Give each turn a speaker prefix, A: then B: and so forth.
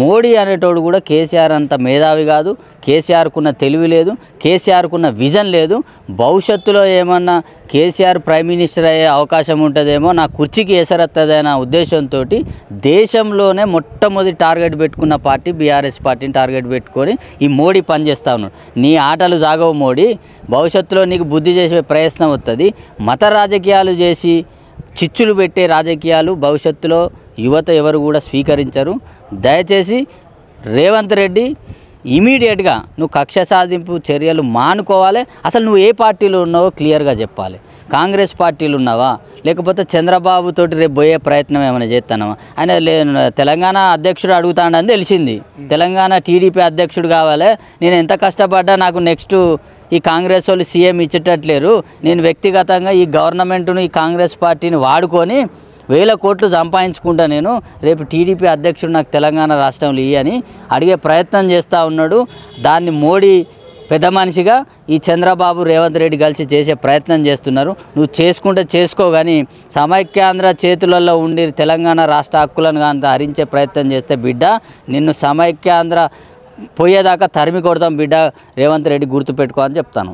A: మోడీ అనేటోడు కూడా కేసీఆర్ అంత మేధావి కాదు, కేసీఆర్కున్న తెలివి లేదు, కేసీఆర్కున్న విజన్ లేదు. భవిష్యత్తులో ఏమన్నా కేసీఆర్ ప్రైమ్ మినిస్టర్ అయ్యే అవకాశం ఉంటుందేమో, నా కుర్చీకి ఎసరత్తదనే ఉద్దేశంతో దేశంలోనే మొట్టమొదటి టార్గెట్ పెట్టుకున్న పార్టీ బీఆర్ఎస్ పార్టీని టార్గెట్ పెట్టుకొని ఈ మోడీ పనిచేస్తూ ఉన్నాడు. నీ ఆటలు సాగవు మోడీ, భవిష్యత్తులో నీకు బుద్ధి చేసే ప్రయత్నం వస్తుంది. మత రాజకీయాలు చేసి చిచ్చులు పెట్టే రాజకీయాలు భవిష్యత్తులో యువత ఎవరు కూడా స్వీకరించరు. దయచేసి రేవంత్ రెడ్డి ఇమీడియట్గా నువ్వు కక్ష సాధింపు చర్యలు మానుకోవాలి. అసలు నువ్వు ఏ పార్టీలో ఉన్నావో క్లియర్గా చెప్పాలి. కాంగ్రెస్ పార్టీలు ఉన్నావా, లేకపోతే చంద్రబాబు తోటి రేపు పోయే ప్రయత్నం ఏమైనా చేస్తున్నావా? ఆయన తెలంగాణ అధ్యక్షుడు అడుగుతాడని తెలిసింది. తెలంగాణ టీడీపీ అధ్యక్షుడు కావాలి. నేను ఎంత కష్టపడ్డా నాకు నెక్స్ట్ ఈ కాంగ్రెస్ వాళ్ళు సీఎం ఇచ్చేటట్లేరు. నేను వ్యక్తిగతంగా ఈ గవర్నమెంట్ను ఈ కాంగ్రెస్ పార్టీని వాడుకొని 1000 కోట్లు సంపాదించుకుంటా, నేను రేపు టీడీపీ అధ్యక్షుడు నాకు తెలంగాణ రాష్ట్రంలో అని అడిగే ప్రయత్నం చేస్తూ ఉన్నాడు. దాన్ని మోడీ పెద్ద మనిషిగా ఈ చంద్రబాబు రేవంత్ రెడ్డి కలిసి చేసే ప్రయత్నం చేస్తున్నారు. నువ్వు చేసుకుంటే చేసుకో, కానీ సమైక్యాంధ్ర చేతులలో ఉండి తెలంగాణ రాష్ట్ర హక్కులను కానీ హరించే ప్రయత్నం చేస్తే బిడ్డ నిన్ను సమైక్యాంధ్ర పోయేదాకా తరిమి కొడతాం బిడ్డ. రేవంత్ రెడ్డి గుర్తుపెట్టుకో అని చెప్తాను.